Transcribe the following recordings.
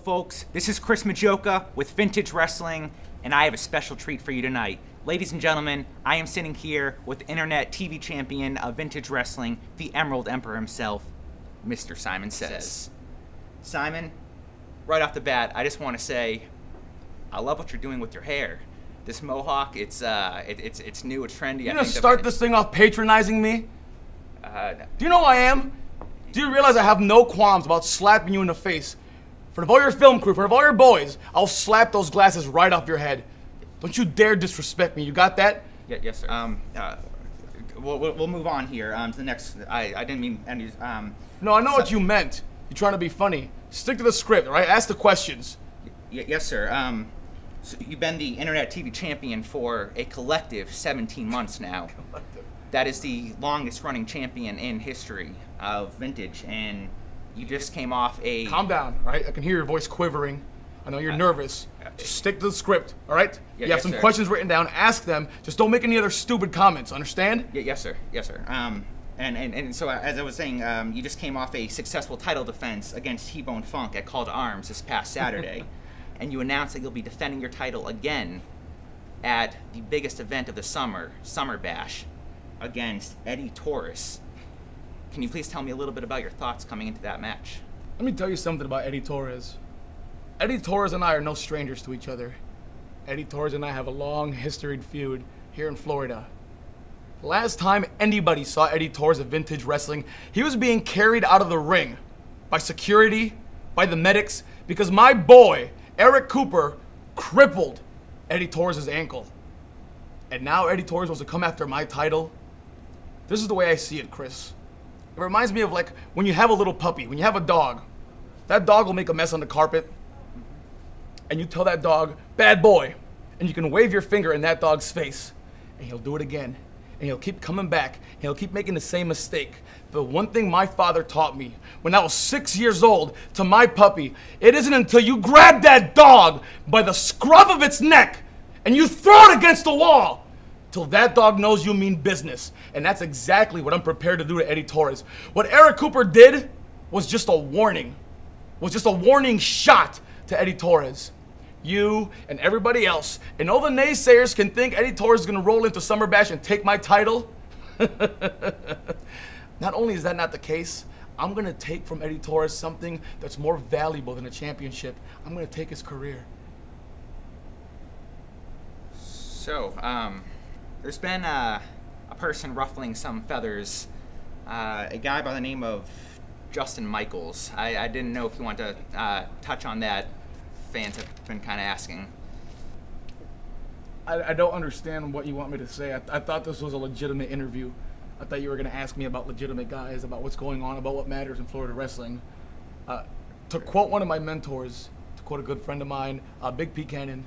folks, this is Chris Majocha with Vintage Wrestling, and I have a special treat for you tonight. Ladies and gentlemen, I am sitting here with Internet TV champion of Vintage Wrestling, the Emerald Emperor himself, Mr. Simon Says. Simon, right off the bat, I just want to say, I love what you're doing with your hair. This mohawk, it's new, it's trendy. You're gonna start this thing off patronizing me? Do you know who I am? Do you realize I have no qualms about slapping you in the face? In front of all your film crew, in front of all your boys, I'll slap those glasses right off your head. Don't you dare disrespect me, you got that? Yeah, yes, sir. We'll move on here to the next. I didn't mean any. No, I know what you meant. You're trying to be funny. Stick to the script, all right? Ask the questions. Yes, sir. So you've been the Internet TV champion for a collective 17 months now. That is the longest running champion in history of Vintage, and you just came off a... Calm down, all right? I can hear your voice quivering. I know you're nervous. Just stick to the script, all right? You have some questions written down, ask them. Just don't make any other stupid comments, understand? Yes, sir. Yes, sir. And so, as I was saying, you just came off a successful title defense against T-Bone Funk at Call to Arms this past Saturday. And you announced that you'll be defending your title again at the biggest event of the summer, SummerBash, against Eddie Taurus. Can you please tell me a little bit about your thoughts coming into that match? Let me tell you something about Eddie Taurus. Eddie Taurus and I are no strangers to each other. Eddie Taurus and I have a long historied feud here in Florida. Last time anybody saw Eddie Taurus at Vintage Wrestling, he was being carried out of the ring by security, by the medics, because my boy, Eric Cooper, crippled Eddie Taurus' ankle. And now Eddie Taurus wants to come after my title. This is the way I see it, Chris. It reminds me of like when you have a little puppy, when you have a dog. That dog will make a mess on the carpet. And you tell that dog, bad boy. And you can wave your finger in that dog's face. And he'll do it again. And he'll keep coming back. And he'll keep making the same mistake. The one thing my father taught me when I was 6 years old to my puppy, it isn't until you grab that dog by the scruff of its neck and you throw it against the wall till that dog knows you mean business. And that's exactly what I'm prepared to do to Eddie Taurus. What Eric Cooper did was just a warning. Was just a warning shot to Eddie Taurus. You and everybody else and all the naysayers can think Eddie Taurus is going to roll into SummerBash and take my title. Not only is that not the case, I'm going to take from Eddie Taurus something that's more valuable than a championship. I'm going to take his career. So, there's been a person ruffling some feathers, a guy by the name of Justin Michaels. I didn't know if you want to touch on that. Fans have been kind of asking. I don't understand what you want me to say. I thought this was a legitimate interview. I thought you were going to ask me about legitimate guys, about what's going on, about what matters in Florida wrestling. To quote one of my mentors, to quote a good friend of mine, Big P. Cannon,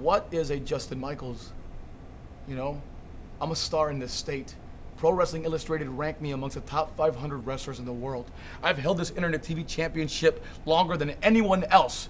what is a Justin Michaels? You know, I'm a star in this state. Pro Wrestling Illustrated ranked me amongst the top 500 wrestlers in the world. I've held this Internet TV championship longer than anyone else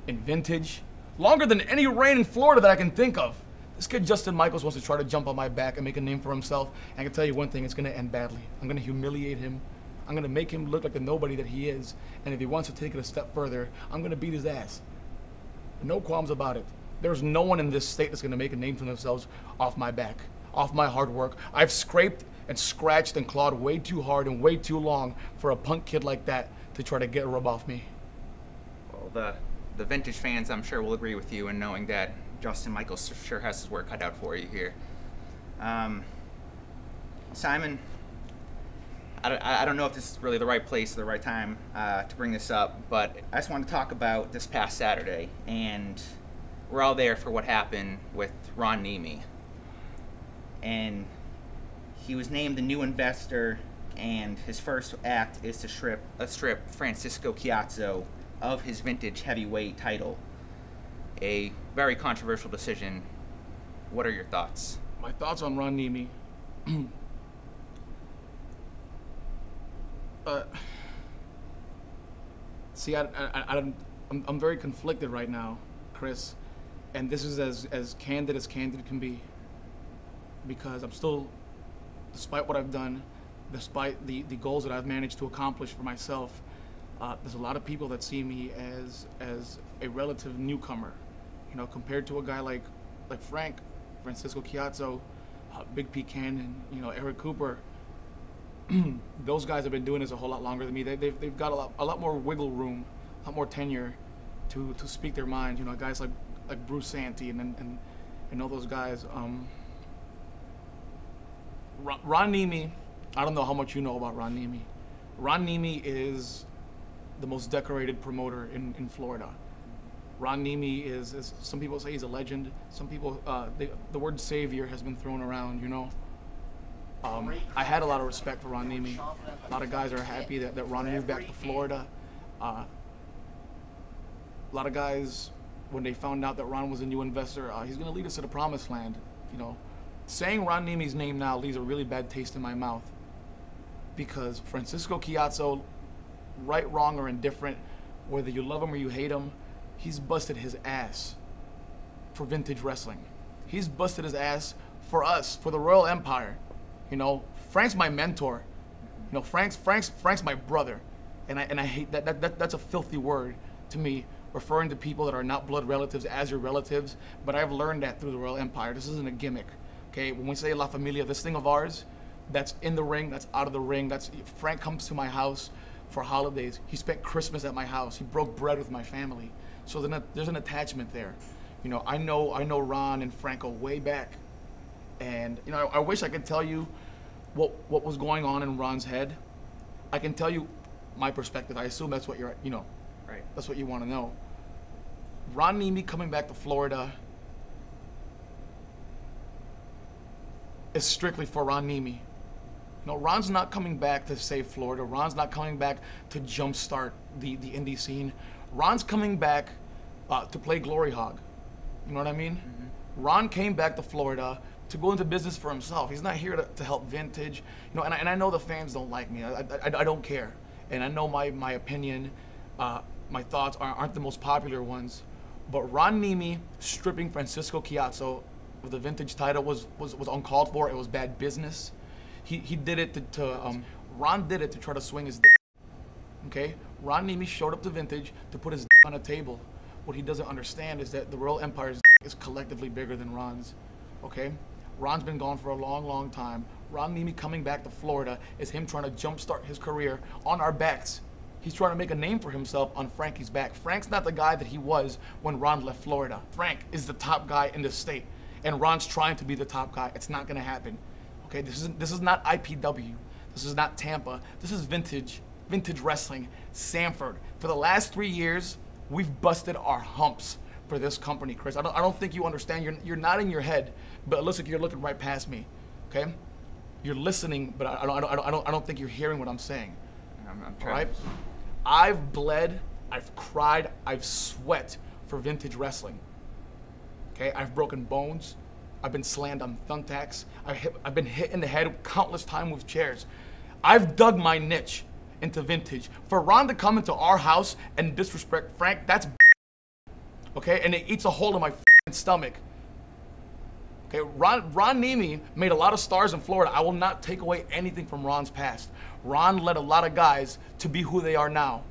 in Vintage, longer than any reign in Florida that I can think of. This kid Justin Michaels wants to try to jump on my back and make a name for himself. I can tell you one thing, it's going to end badly. I'm going to humiliate him. I'm going to make him look like the nobody that he is. And if he wants to take it a step further, I'm going to beat his ass. No qualms about it. There's no one in this state that's going to make a name for themselves off my back, off my hard work. I've scraped and scratched and clawed way too hard and way too long for a punk kid like that to try to get a rub off me. Well, the Vintage fans, I'm sure, will agree with you in knowing that Justin Michaels sure has his work cut out for you here. Simon, I don't know if this is really the right place or the right time to bring this up, but I just want to talk about this past Saturday, and we're all there for what happened with Ron Niemi. And he was named the new investor, and his first act is to strip Francisco Chiazzo of his Vintage heavyweight title. A very controversial decision. What are your thoughts? My thoughts on Ron Niemi. See, I'm very conflicted right now, Chris, and this is as candid can be, because I'm still, despite what I've done, despite the goals that I've managed to accomplish for myself, There's a lot of people that see me as a relative newcomer, you know, compared to a guy like Francisco Chiazzo, Big P. Cannon, you know, Eric Cooper. Those guys have been doing this a whole lot longer than me. They've got a lot more wiggle room, a lot more tenure to speak their mind. You know, guys like Bruce Santee and all those guys. Ron Niemi, I don't know how much you know about Ron Niemi. Ron Niemi is the most decorated promoter in Florida. Ron Niemi is some people say he's a legend. Some people, the word savior has been thrown around, you know. I had a lot of respect for Ron Niemi. A lot of guys are happy that Ron moved back to Florida. A lot of guys, when they found out that Ron was a new investor, he's going to lead us to the promised land. You know, saying Ron Niemi's name now leaves a really bad taste in my mouth, because Francisco Chiazzo, right, wrong, or indifferent, whether you love him or you hate him, he's busted his ass for vintage wrestling. He's busted his ass for us, for the Royal Empire. You know, Frank's my mentor. You know, Frank's my brother, and I hate that. That's a filthy word to me, referring to people that are not blood relatives as your relatives. But I've learned that through the Royal Empire. This isn't a gimmick, okay? When we say La Familia, this thing of ours, that's in the ring, that's out of the ring. That's Frank comes to my house for holidays. He spent Christmas at my house. He broke bread with my family. So then there's an attachment there. You know, I know Ron and Franco way back. And, you know, I wish I could tell you what was going on in Ron's head. I can tell you my perspective. I assume that's what you're, you know, Right. That's what you want to know. Ron Niemi coming back to Florida is strictly for Ron Niemi. No, Ron's not coming back to save Florida. Ron's not coming back to jumpstart the indie scene. Ron's coming back to play Glory Hog. You know what I mean? Mm-hmm. Ron came back to Florida to go into business for himself. He's not here to help vintage. You know, and I know the fans don't like me. I don't care. And I know my opinion, my thoughts aren't the most popular ones. But Ron Niemi stripping Francisco Chiazzo of the vintage title was uncalled for. It was bad business. He did it Ron did it to try to swing his dick. Okay? Ron Niemi showed up to vintage to put his dick on a table. What he doesn't understand is that the Royal Empire's dick is collectively bigger than Ron's. Okay? Ron's been gone for a long, long time. Ron Niemi coming back to Florida is him trying to jumpstart his career on our backs. He's trying to make a name for himself on Frankie's back. Frank's not the guy that he was when Ron left Florida. Frank is the top guy in the state, and Ron's trying to be the top guy. It's not gonna happen. Okay, this is not IPW. This is not Tampa. This is vintage wrestling, Sanford. For the last 3 years, we've busted our humps for this company, Chris. I don't think you understand. You're nodding your head, but it looks like you're looking right past me. Okay, you're listening, but I don't think you're hearing what I'm saying. I'm All trying. right, I've bled, I've cried, I've sweat for vintage wrestling. Okay, I've broken bones. I've been slammed on thumbtacks. I've been hit in the head countless times with chairs. I've dug my niche into vintage. For Ron to come into our house and disrespect Frank, that's okay, and it eats a hole in my stomach. Okay, Ron Niemi made a lot of stars in Florida. I will not take away anything from Ron's past. Ron led a lot of guys to be who they are now,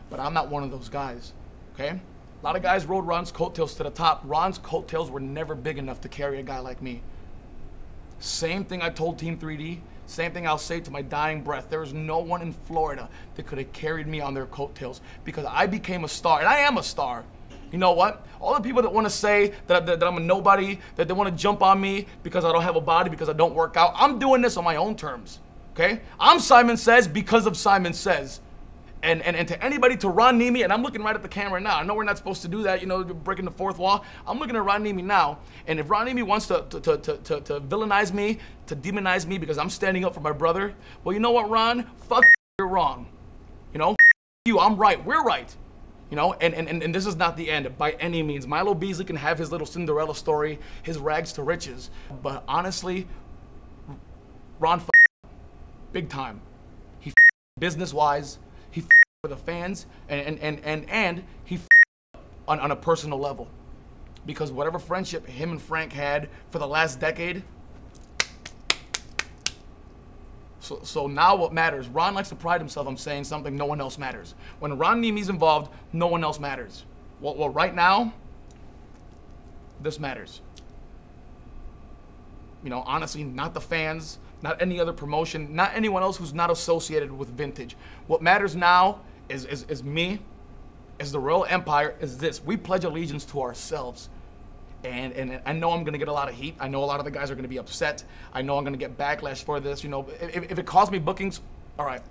but I'm not one of those guys. Okay, a lot of guys rode Ron's coattails to the top. Ron's coattails were never big enough to carry a guy like me. Same thing I told Team 3D. Same thing I'll say to my dying breath. There is no one in Florida that could have carried me on their coattails, because I became a star, and I am a star. You know what? All the people that want to say that I'm a nobody, that they want to jump on me because I don't have a body, because I don't work out, I'm doing this on my own terms, okay? I'm Simon Says because of Simon Says. And to anybody, to Ron Niemi, and I'm looking right at the camera now. I know we're not supposed to do that, you know, breaking the fourth wall. I'm looking at Ron Niemi now, and if Ron Niemi wants to villainize me, to demonize me because I'm standing up for my brother, well, you know what, Ron? Fuck, you're wrong. You know, you, I'm right, we're right. You know, and this is not the end by any means. Milo Beasley can have his little Cinderella story, his rags to riches, but honestly, Ron big time. He business-wise, he for the fans, and he on a personal level, because whatever friendship him and Frank had for the last decade, So now what matters? Ron likes to pride himself on saying something, no one else matters. When Ron Niemi's involved, no one else matters. Well, right now, this matters. You know, honestly, not the fans, not any other promotion, not anyone else who's not associated with Vintage. What matters now is me, is the Royal Empire, is this. We pledge allegiance to ourselves. And I know I'm going to get a lot of heat. I know a lot of the guys are going to be upset. I know I'm going to get backlash for this. You know, if it costs me bookings, all right.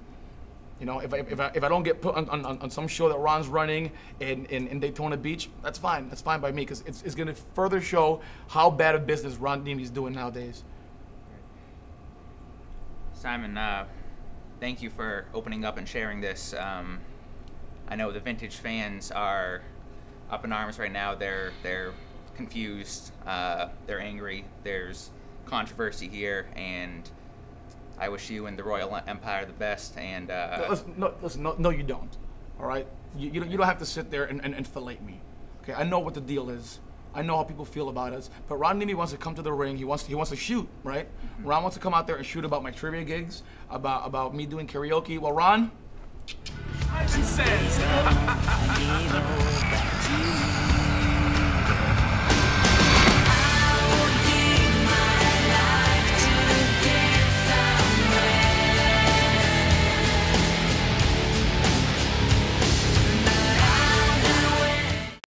You know, if I don't get put on some show that Ron's running in Daytona Beach, that's fine. That's fine by me, because it's going to further show how bad a business Ron Niemi's doing nowadays. Simon, thank you for opening up and sharing this. I know the Vintage fans are up in arms right now. They're confused. They're angry. There's controversy here, and I wish you and the Royal Empire the best. And no, you don't. All right, you don't have to sit there and fillet me. Okay, I know what the deal is. I know how people feel about us. But Ron Niemi wants to come to the ring. He wants to shoot, right? Mm-hmm. Ron wants to come out there and shoot about my trivia gigs, about me doing karaoke. Well, Ron. Simon says.